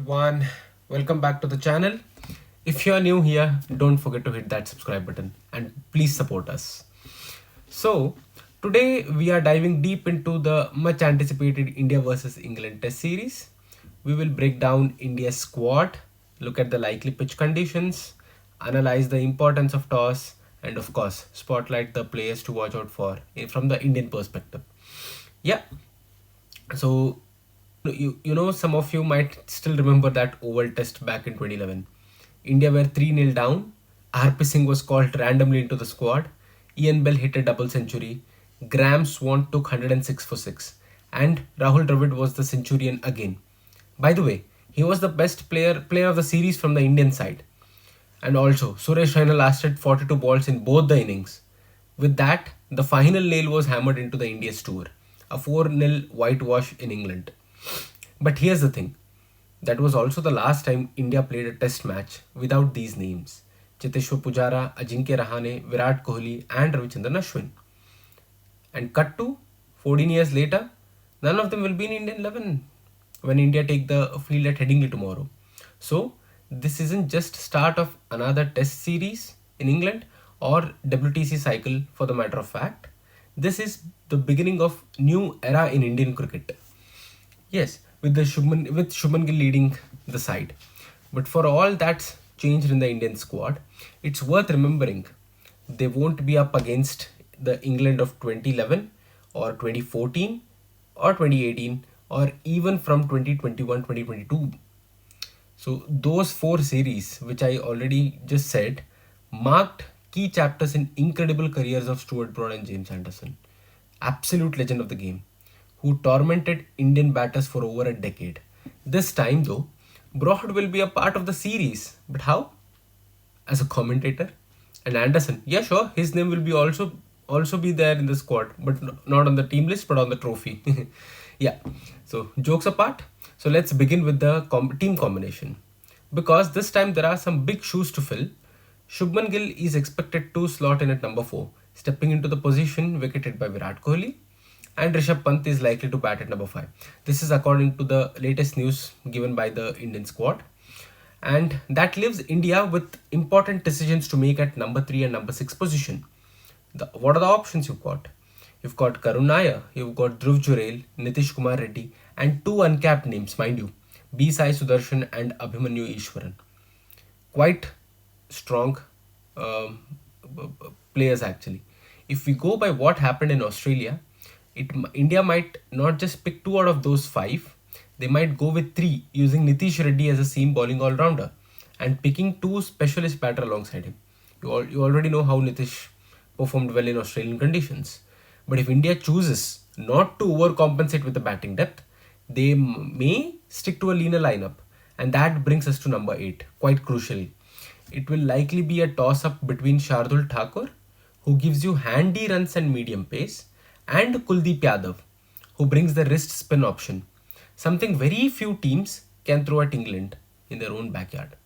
everyone, welcome back to the channel. If you are new here, don't forget to hit that subscribe button and please support us. So, today we are diving deep into the much anticipated India versus England test series. We will break down India's squad, look at the likely pitch conditions, analyze the importance of toss, and of course, spotlight the players to watch out for from the Indian perspective. Yeah, so some of you might still remember that oval test back in 2011. India were 3-0 down. RP Singh was called randomly into the squad. Ian Bell hit a double century. Graham Swan took 106 for 6. And Rahul Dravid was the centurion again. By the way, he was the best player of the series from the Indian side. And also, Suresh Raina lasted 42 balls in both the innings. With that, the final nail was hammered into the India's tour, a 4-0 whitewash in England. But here's the thing, that was also the last time India played a test match without these names: Cheteshwar Pujara, Ajinkya Rahane, Virat Kohli, and Ravichandran Ashwin. And cut to 14 years later, none of them will be in Indian 11 when India take the field at Headingley tomorrow. So this isn't just start of another test series in England or WTC cycle for the matter of fact. This is the beginning of new era in Indian cricket. Yes, with Shubman Gill leading the side. But for all that's changed in the Indian squad, it's worth remembering they won't be up against the England of 2011 or 2014 or 2018 or even from 2021 2022. So those four series, which I already just said, marked key chapters in incredible careers of Stuart Broad and James Anderson, absolute legend of the game, who tormented Indian batters for over a decade. This time though, Broad will be a part of the series. But how? As a commentator. And Anderson, yeah sure, his name will be also be there in the squad, but not on the team list, but on the trophy. Yeah, so jokes apart, so let's begin with the team combination, because this time there are some big shoes to fill. Shubman Gill is expected to slot in at number 4, stepping into the position vacated by Virat Kohli, and Rishabh Pant is likely to bat at number 5. This is according to the latest news given by the Indian squad. And that leaves India with important decisions to make at number 3 and number 6 position. What are the options you've got? You've got Karun Nair, you've got Dhruv Jurel, Nitish Kumar Reddy, and 2 uncapped names, mind you, B. Sai Sudarshan and Abhimanyu Ishwaran. Quite strong players actually. If we go by what happened in Australia, India might not just pick 2 out of those 5, they might go with 3, using Nitish Reddy as a seam bowling all-rounder and picking 2 specialist batter alongside him. You already know how Nitish performed well in Australian conditions. But if India chooses not to overcompensate with the batting depth, they may stick to a leaner lineup. And that brings us to number 8, quite crucially. It will likely be a toss-up between Shardul Thakur, who gives you handy runs and medium pace, and Kuldeep Yadav, who brings the wrist spin option, something very few teams can throw at England in their own backyard.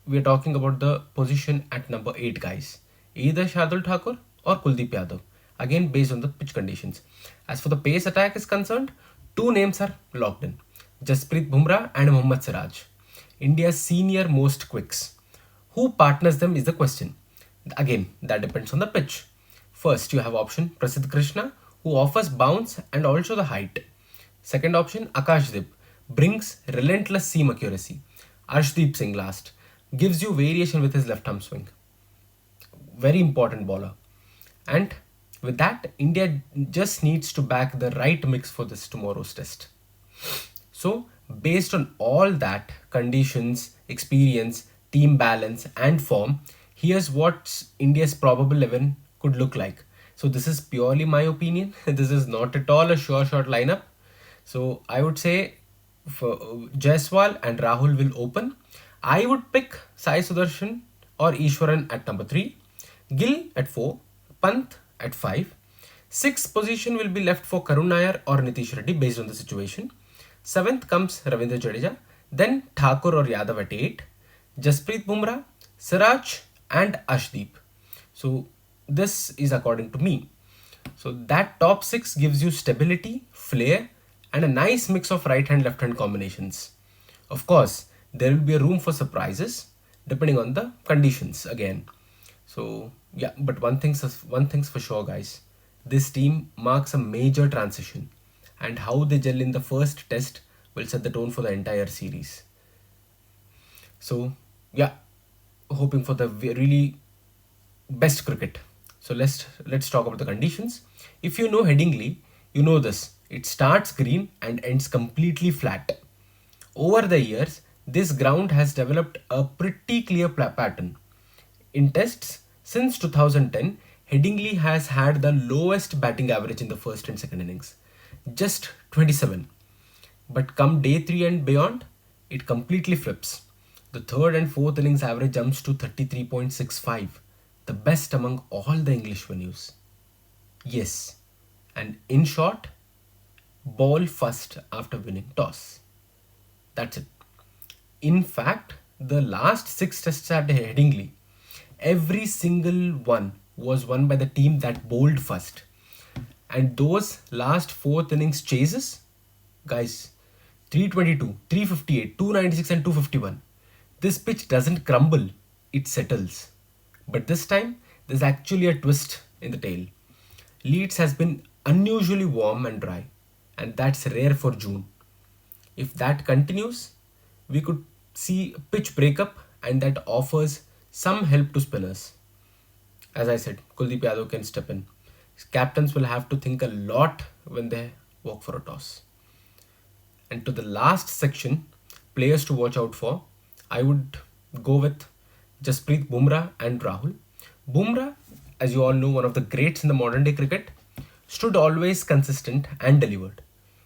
We're talking about the position at number 8, guys. Either Shardul Thakur or Kuldeep Yadav, again based on the pitch conditions. As for the pace attack is concerned, 2 names are locked in: Jasprit Bumrah and Mohammad Siraj, India's senior most quicks. Who partners them is the question. Again, that depends on the pitch. First, you have option Prasidh Krishna, who offers bounce and also the height. Second option, Akashdeep, brings relentless seam accuracy. Arshdeep Singh last, gives you variation with his left arm swing. Very important bowler. And with that, India just needs to back the right mix for this tomorrow's test. So, based on all that, conditions, experience, team balance, and form, here's what India's probable 11 could look like. So, this is purely my opinion. This is not at all a sure shot lineup. So, I would say for Jaiswal and Rahul will open. I would pick Sai Sudarshan or Ishwaran at number 3, Gill at 4, Pant at 5. 6th position will be left for Karun Nair or Nitish Reddy based on the situation. 7th comes Ravindra Jadeja, then Thakur or Yadav at 8, Jasprit Bumrah, Siraj and Ashdeep. So this is according to me. So that top 6 gives you stability, flair and a nice mix of right hand left hand combinations. Of course, there will be a room for surprises depending on the conditions again. So yeah, but one thing's for sure, guys. This team marks a major transition, and how they gel in the first test will set the tone for the entire series. So yeah, hoping for the really best cricket. So let's talk about the conditions. If you know Headingley, you know this. It starts green and ends completely flat. Over the years, this ground has developed a pretty clear pattern. In tests since 2010, Headingley has had the lowest batting average in the first and second innings, just 27. But come day 3 and beyond, it completely flips. The third and fourth innings average jumps to 33.65, the best among all the English venues. Yes, and in short, ball first after winning toss. That's it. In fact, the last six tests at Headingley, every single one was won by the team that bowled first. And those last fourth innings chases, guys, 322, 358, 296, and 251. This pitch doesn't crumble, it settles. But this time, there's actually a twist in the tail. Leeds has been unusually warm and dry, and that's rare for June. If that continues, we could see a pitch breakup, and that offers some help to spinners. As I said, Kuldeep Yadav can step in. Captains will have to think a lot when they walk for a toss. And to the last section, players to watch out for, I would go with Jasprit Bumrah and Rahul. Bumrah, as you all know, one of the greats in the modern day cricket, stood always consistent and delivered.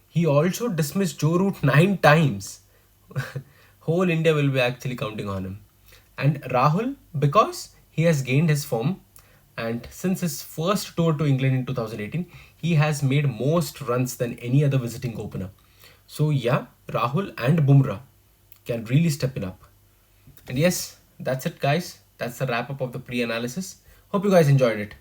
He also dismissed Joe Root 9 times. Whole India will be actually counting on him. And Rahul, because he has gained his form, and since his first tour to England in 2018, he has made most runs than any other visiting opener. So yeah, Rahul and Bumrah can really step it up. And yes, that's it, guys. That's the wrap up of the pre-analysis. Hope you guys enjoyed it.